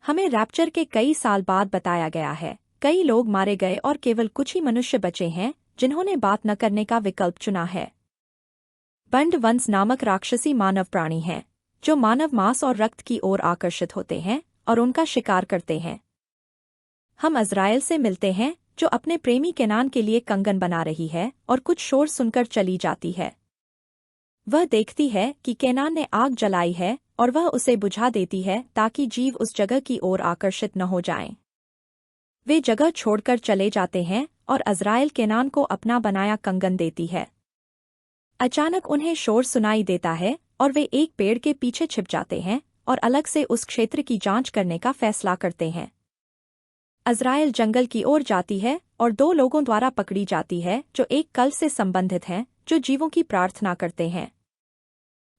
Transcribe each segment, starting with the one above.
हमें रैप्चर के कई साल बाद बताया गया है। कई लोग मारे गए और केवल कुछ ही मनुष्य बचे हैं जिन्होंने बात न करने का विकल्प चुना है। बंड वंश नामक राक्षसी मानव प्राणी हैं जो मानव मांस और रक्त की ओर आकर्षित होते हैं और उनका शिकार करते हैं। हम अज़राइल से मिलते हैं जो अपने प्रेमी केनान के लिए कंगन बना रही है और कुछ शोर सुनकर चली जाती है। वह देखती है कि केनान ने आग जलाई है और वह उसे बुझा देती है ताकि जीव उस जगह की ओर आकर्षित न हो जाएं। वे जगह छोड़कर चले जाते हैं और अज़राइल केनान को अपना बनाया कंगन देती है। अचानक उन्हें शोर सुनाई देता है और वे एक पेड़ के पीछे छिप जाते हैं और अलग से उस क्षेत्र की जांच करने का फैसला करते हैं। अज़राइल जंगल की ओर जाती है और दो लोगों द्वारा पकड़ी जाती है जो एक कल से संबंधित हैं जो जीवों की प्रार्थना करते हैं।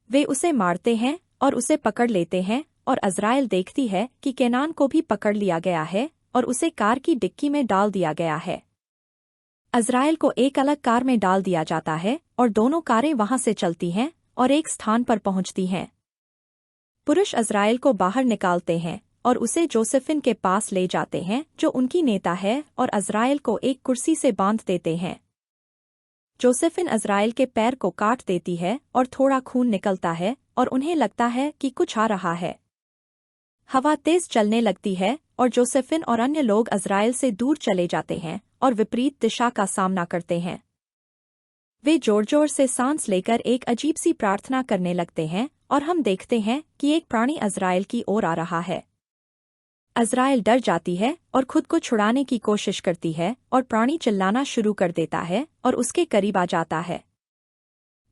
वे उसे मारते हैं और उसे पकड़ लेते हैं और अज़राइल देखती है कि केनान को भी पकड़ लिया गया है और उसे कार की डिक्की में डाल दिया गया है। अज़राइल को एक अलग कार में डाल दिया जाता है और दोनों कारें वहां से चलती हैं और एक स्थान पर पहुंचती हैं। पुरुष अज़राइल को बाहर निकालते हैं और उसे जोसेफिन के पास ले जाते हैं जो उनकी नेता है और अज़राइल को एक कुर्सी से बांध देते हैं। जोसेफिन अज़राइल के पैर को काट देती है और थोड़ा खून निकलता है और उन्हें लगता है कि कुछ आ रहा है। हवा तेज चलने लगती है और जोसेफिन और अन्य लोग अज़राइल से दूर चले जाते हैं और विपरीत दिशा का सामना करते हैं। वे जोर जोर से सांस लेकर एक अजीब सी प्रार्थना करने लगते हैं और हम देखते हैं कि एक प्राणी अज़राइल की ओर आ रहा है। अज़राइल डर जाती है और खुद को छुड़ाने की कोशिश करती है और प्राणी चिल्लाना शुरू कर देता है और उसके करीब आ जाता है।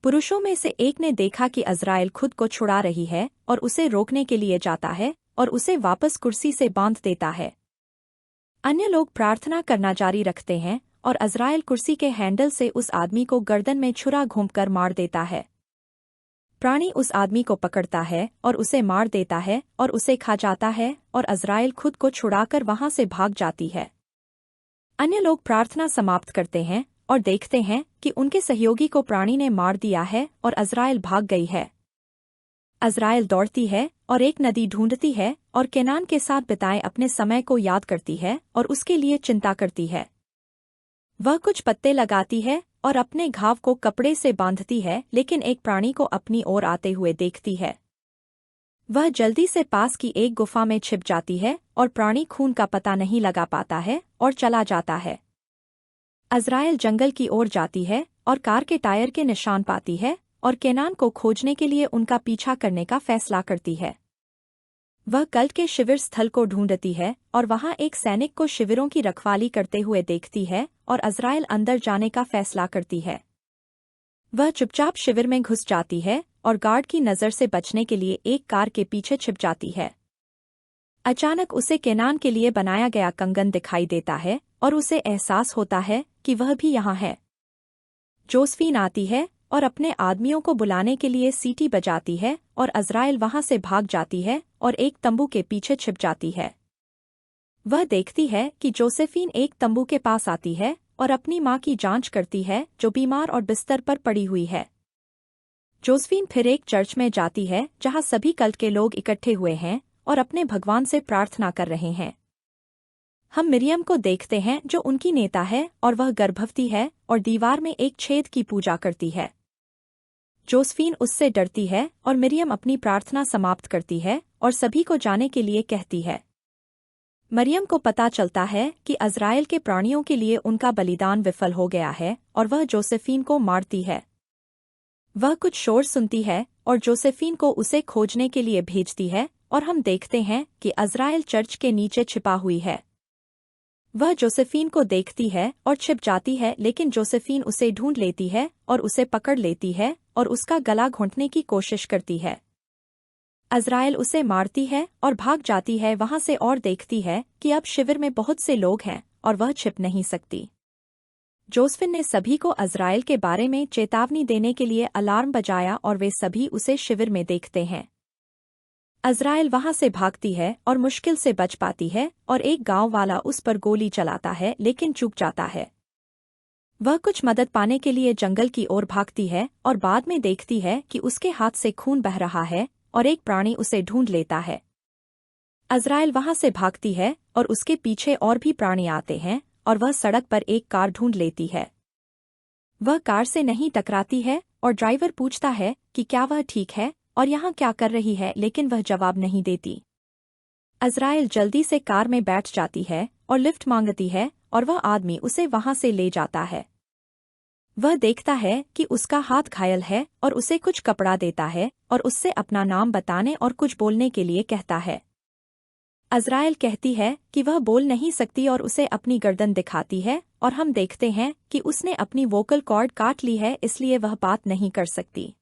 पुरुषों में से एक ने देखा कि अज़राइल खुद को छुड़ा रही है और उसे रोकने के लिए जाता है और उसे वापस कुर्सी से बांध देता है। अन्य लोग प्रार्थना करना जारी रखते हैं और अज़राइल कुर्सी के हैंडल से उस आदमी को गर्दन में छुरा घूंपकर मार देता है। प्राणी उस आदमी को पकड़ता है और उसे मार देता है और उसे खा जाता है और अज़राइल खुद को छुड़ाकर वहां से भाग जाती है। अन्य लोग प्रार्थना समाप्त करते हैं और देखते हैं कि उनके सहयोगी को प्राणी ने मार दिया है और अज़राइल भाग गई है। अज़राइल दौड़ती है और एक नदी ढूंढती है और केनान के साथ बिताए अपने समय को याद करती है और उसके लिए चिंता करती है। वह कुछ पत्ते लगाती है और अपने घाव को कपड़े से बांधती है लेकिन एक प्राणी को अपनी ओर आते हुए देखती है। वह जल्दी से पास की एक गुफा में छिप जाती है और प्राणी खून का पता नहीं लगा पाता है और चला जाता है। अज़राइल जंगल की ओर जाती है और कार के टायर के निशान पाती है और केनान को खोजने के लिए उनका पीछा करने का फैसला करती है। वह कल्ट के शिविर स्थल को ढूंढती है और वहां एक सैनिक को शिविरों की रखवाली करते हुए देखती है और अज़राइल अंदर जाने का फैसला करती है। वह चुपचाप शिविर में घुस जाती है और गार्ड की नज़र से बचने के लिए एक कार के पीछे छिप जाती है। अचानक उसे केनान के लिए बनाया गया कंगन दिखाई देता है और उसे एहसास होता है कि वह भी यहाँ है। जोसेफिन आती है और अपने आदमियों को बुलाने के लिए सीटी बजाती है और अज़राइल वहां से भाग जाती है और एक तंबू के पीछे छिप जाती है। वह देखती है कि जोसेफिन एक तंबू के पास आती है और अपनी मां की जांच करती है जो बीमार और बिस्तर पर पड़ी हुई है। जोसेफिन फिर एक चर्च में जाती है जहां सभी कल्ट के लोग इकट्ठे हुए हैं और अपने भगवान से प्रार्थना कर रहे हैं। हम मिरियम को देखते हैं जो उनकी नेता है और वह गर्भवती है और दीवार में एक छेद की पूजा करती है। जोसेफिन उससे डरती है और मिरियम अपनी प्रार्थना समाप्त करती है और सभी को जाने के लिए कहती है। मरियम को पता चलता है कि अज़राइल के प्राणियों के लिए उनका बलिदान विफल हो गया है और वह जोसेफिन को मारती है। वह कुछ शोर सुनती है और जोसेफिन को उसे खोजने के लिए भेजती है और हम देखते हैं कि अज़राइल चर्च के नीचे छिपा हुई है। वह जोसेफिन को देखती है और छिप जाती है लेकिन जोसेफिन उसे ढूंढ लेती है और उसे पकड़ लेती है और उसका गला घोंटने की कोशिश करती है। अज़राइल उसे मारती है और भाग जाती है वहां से और देखती है कि अब शिविर में बहुत से लोग हैं और वह छिप नहीं सकती। जोसेफिन ने सभी को अज़राइल के बारे में चेतावनी देने के लिए अलार्म बजाया और वे सभी उसे शिविर में देखते हैं। अज़राइल वहां से भागती है और मुश्किल से बच पाती है और एक गांव वाला उस पर गोली चलाता है लेकिन चूक जाता है। वह कुछ मदद पाने के लिए जंगल की ओर भागती है और बाद में देखती है कि उसके हाथ से खून बह रहा है और एक प्राणी उसे ढूंढ लेता है। अज़राइल वहां से भागती है और उसके पीछे और भी प्राणी आते हैं और वह सड़क पर एक कार ढूंढ लेती है। वह कार से नहीं टकराती है और ड्राइवर पूछता है कि क्या वह ठीक है और यहाँ क्या कर रही है, लेकिन वह जवाब नहीं देती। अज़राइल जल्दी से कार में बैठ जाती है और लिफ्ट मांगती है और वह आदमी उसे वहां से ले जाता है। वह देखता है कि उसका हाथ घायल है और उसे कुछ कपड़ा देता है और उससे अपना नाम बताने और कुछ बोलने के लिए कहता है। अज़राइल कहती है कि वह बोल नहीं सकती और उसे अपनी गर्दन दिखाती है और हम देखते हैं कि उसने अपनी वोकल कॉर्ड काट ली है, इसलिए वह बात नहीं कर सकती।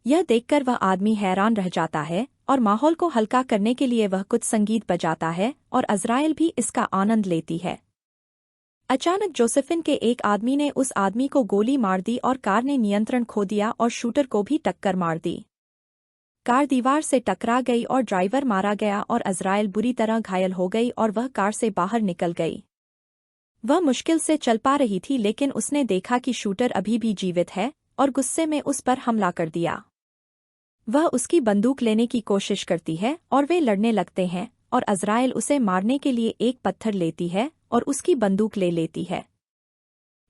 यह देखकर वह आदमी हैरान रह जाता है और माहौल को हल्का करने के लिए वह कुछ संगीत बजाता है और अज़राइल भी इसका आनंद लेती है। अचानक जोसेफिन के एक आदमी ने उस आदमी को गोली मार दी और कार ने नियंत्रण खो दिया और शूटर को भी टक्कर मार दी। कार दीवार से टकरा गई और ड्राइवर मारा गया और अज़राइल बुरी तरह घायल हो गई और वह कार से बाहर निकल गई। वह मुश्किल से चल पा रही थी, लेकिन उसने देखा कि शूटर अभी भी जीवित है और गुस्से में उस पर हमला कर दिया। वह उसकी बंदूक लेने की कोशिश करती है और वे लड़ने लगते हैं और अज़राइल उसे मारने के लिए एक पत्थर लेती है और उसकी बंदूक ले लेती है।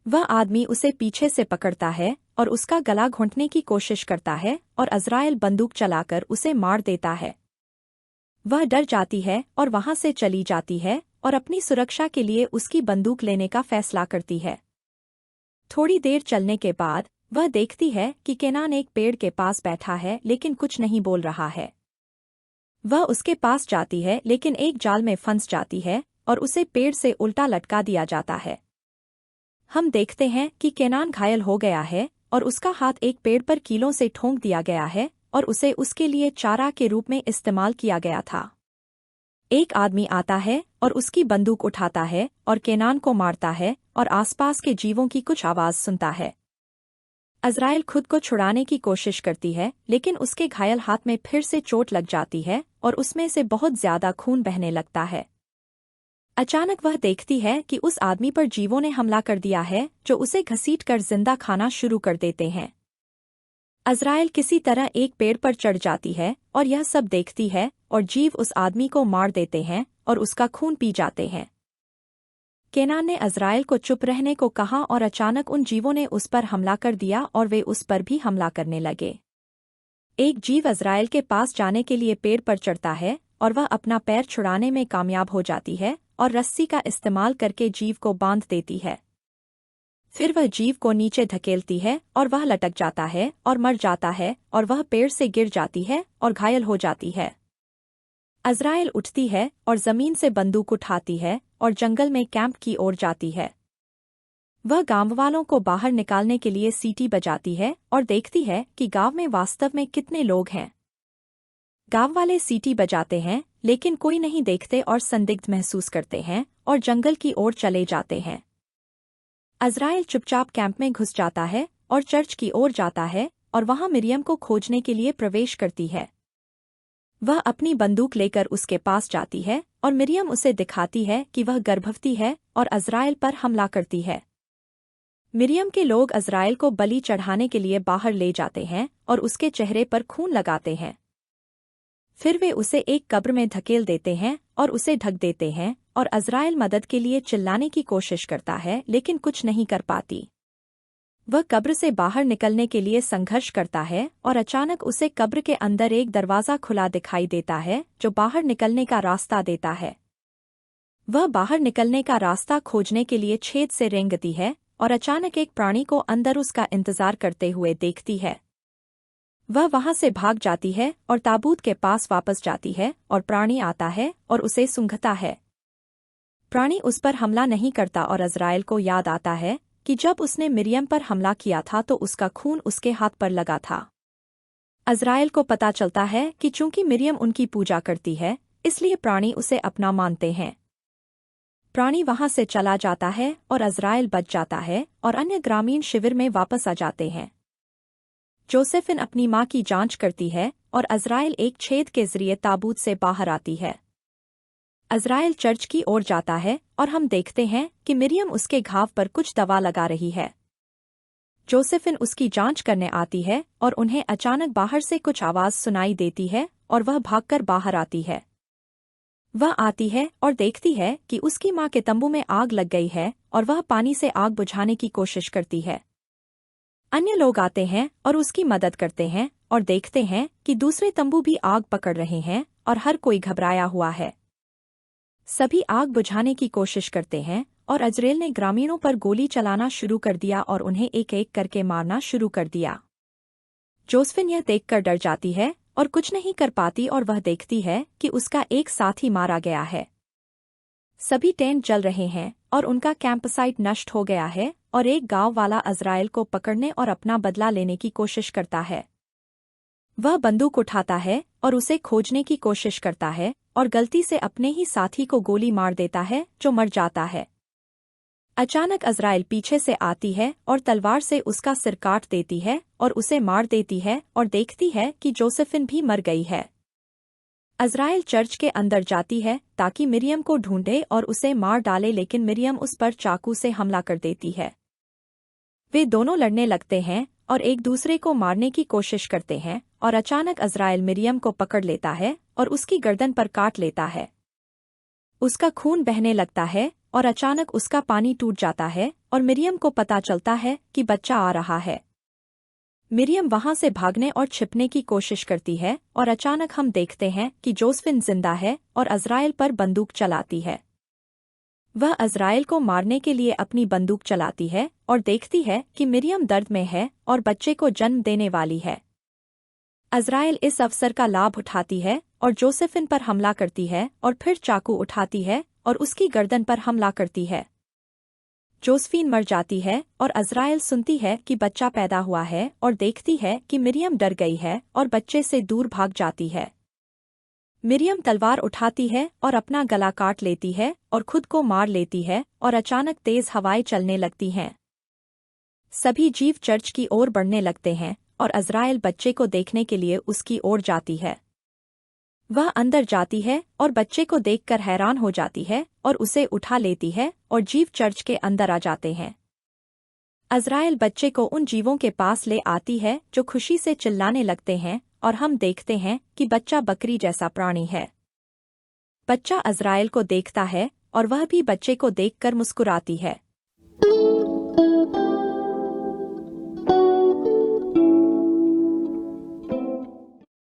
वह आदमी उसे पीछे से पकड़ता है और उसका गला घोंटने की कोशिश करता है और अज़राइल बंदूक चलाकर उसे मार देता है। वह डर जाती है और वहां से चली जाती है और अपनी सुरक्षा के लिए उसकी बंदूक लेने का फैसला करती है। थोड़ी देर चलने के बाद वह देखती है कि केनान एक पेड़ के पास बैठा है लेकिन कुछ नहीं बोल रहा है। वह उसके पास जाती है लेकिन एक जाल में फंस जाती है और उसे पेड़ से उल्टा लटका दिया जाता है। हम देखते हैं कि केनान घायल हो गया है और उसका हाथ एक पेड़ पर कीलों से ठोंक दिया गया है और उसे उसके लिए चारा के रूप में इस्तेमाल किया गया था। एक आदमी आता है और उसकी बंदूक उठाता है और केनान को मारता है और आसपास के जीवों की कुछ आवाज सुनता है। अज़राइल खुद को छुड़ाने की कोशिश करती है, लेकिन उसके घायल हाथ में फिर से चोट लग जाती है और उसमें से बहुत ज्यादा खून बहने लगता है। अचानक वह देखती है कि उस आदमी पर जीवों ने हमला कर दिया है, जो उसे घसीटकर जिंदा खाना शुरू कर देते हैं। अज़राइल किसी तरह एक पेड़ पर चढ़ जाती है और यह सब देखती है और जीव उस आदमी को मार देते हैं और उसका खून पी जाते हैं। केनान ने अज़राइल को चुप रहने को कहा और अचानक उन जीवों ने उस पर हमला कर दिया और वे उस पर भी हमला करने लगे। एक जीव अज़राइल के पास जाने के लिए पेड़ पर चढ़ता है और वह अपना पैर छुड़ाने में कामयाब हो जाती है और रस्सी का इस्तेमाल करके जीव को बांध देती है। फिर वह जीव को नीचे धकेलती है और वह लटक जाता है और मर जाता है और वह पेड़ से गिर जाती है और घायल हो जाती है। अज़राइल उठती है और जमीन से बंदूक उठाती है और जंगल में कैंप की ओर जाती है। वह गांव वालों को बाहर निकालने के लिए सीटी बजाती है और देखती है कि गांव में वास्तव में कितने लोग हैं। गांव वाले सीटी बजाते हैं लेकिन कोई नहीं देखते और संदिग्ध महसूस करते हैं और जंगल की ओर चले जाते हैं। अज़राइल चुपचाप कैंप में घुस जाता है और चर्च की ओर जाता है और वहां मिरियम को खोजने के लिए प्रवेश करती है। वह अपनी बंदूक लेकर उसके पास जाती है और मिरियम उसे दिखाती है कि वह गर्भवती है और अज़राइल पर हमला करती है। मिरियम के लोग अज़राइल को बलि चढ़ाने के लिए बाहर ले जाते हैं और उसके चेहरे पर खून लगाते हैं। फिर वे उसे एक कब्र में धकेल देते हैं और उसे ढक देते हैं और अज़राइल मदद के लिए चिल्लाने की कोशिश करता है लेकिन कुछ नहीं कर पाती। वह कब्र से बाहर निकलने के लिए संघर्ष करता है और अचानक उसे कब्र के अंदर एक दरवाज़ा खुला दिखाई देता है जो बाहर निकलने का रास्ता देता है। वह बाहर निकलने का रास्ता खोजने के लिए छेद से रेंगती है और अचानक एक प्राणी को अंदर उसका इंतजार करते हुए देखती है। वह वहां से भाग जाती है और ताबूत के पास वापस जाती है और प्राणी आता है और उसे सूंघता है। प्राणी उस पर हमला नहीं करता और अज़राइल को याद आता है कि जब उसने मिरियम पर हमला किया था तो उसका खून उसके हाथ पर लगा था। अज़राइल को पता चलता है कि चूंकि मिरियम उनकी पूजा करती है, इसलिए प्राणी उसे अपना मानते हैं। प्राणी वहां से चला जाता है और अज़राइल बच जाता है और अन्य ग्रामीण शिविर में वापस आ जाते हैं। जोसेफिन अपनी मां की जांच करती है और अज़राइल एक छेद के जरिए ताबूत से बाहर आती है। अज़राइल चर्च की ओर जाता है और हम देखते हैं कि मिरियम उसके घाव पर कुछ दवा लगा रही है। जोसेफिन उसकी जांच करने आती है और उन्हें अचानक बाहर से कुछ आवाज सुनाई देती है और वह भागकर बाहर आती है। वह आती है और देखती है कि उसकी माँ के तंबू में आग लग गई है और वह पानी से आग बुझाने की कोशिश करती है। अन्य लोग आते हैं और उसकी मदद करते हैं और देखते हैं कि दूसरे तंबू भी आग पकड़ रहे हैं और हर कोई घबराया हुआ है। सभी आग बुझाने की कोशिश करते हैं और अजरेल ने ग्रामीणों पर गोली चलाना शुरू कर दिया और उन्हें एक एक करके मारना शुरू कर दिया। जोसेफिन यह देखकर डर जाती है और कुछ नहीं कर पाती और वह देखती है कि उसका एक साथी मारा गया है। सभी टेंट जल रहे हैं और उनका कैंपसाइट नष्ट हो गया है और एक गांव वाला अजराइल को पकड़ने और अपना बदला लेने की कोशिश करता है। वह बंदूक उठाता है और उसे खोजने की कोशिश करता है और गलती से अपने ही साथी को गोली मार देता है जो मर जाता है। अचानक अजराइल पीछे से आती है और तलवार से उसका सिर काट देती है और उसे मार देती है और देखती है कि जोसेफिन भी मर गई है। अजराइल चर्च के अंदर जाती है ताकि मिरियम को ढूंढे और उसे मार डाले, लेकिन मिरियम उस पर चाकू से हमला कर देती है। वे दोनों लड़ने लगते हैं और एक दूसरे को मारने की कोशिश करते हैं और अचानक अजराइल मिरियम को पकड़ लेता है और उसकी गर्दन पर काट लेता है। उसका खून बहने लगता है और अचानक उसका पानी टूट जाता है और मिरियम को पता चलता है कि बच्चा आ रहा है। मिरियम वहां से भागने और छिपने की कोशिश करती है और अचानक हम देखते हैं कि जोसेफिन जिंदा है और अजराइल पर बंदूक चलाती है। वह अजराइल को मारने के लिए अपनी बंदूक चलाती है और देखती है कि मिरियम दर्द में है और बच्चे को जन्म देने वाली है। अजराइल इस अवसर का लाभ उठाती है और जोसेफिन पर हमला करती है और फिर चाकू उठाती है और उसकी गर्दन पर हमला करती है। जोसेफिन मर जाती है और अजराइल सुनती है कि बच्चा पैदा हुआ है और देखती है कि मिरियम डर गई है और बच्चे से दूर भाग जाती है। मिरियम तलवार उठाती है और अपना गला काट लेती है और खुद को मार लेती है और अचानक तेज हवाएं चलने लगती हैं। सभी जीव चर्च की ओर बढ़ने लगते हैं और अजराइल बच्चे को देखने के लिए उसकी ओर जाती है। वह अंदर जाती है और बच्चे को देखकर हैरान हो जाती है और उसे उठा लेती है और जीव चर्च के अंदर आ जाते हैं। अजराइल बच्चे को उन जीवों के पास ले आती है जो खुशी से चिल्लाने लगते हैं और हम देखते हैं कि बच्चा बकरी जैसा प्राणी है। बच्चा अजराइल को देखता है और वह भी बच्चे को देखकर मुस्कुराती है।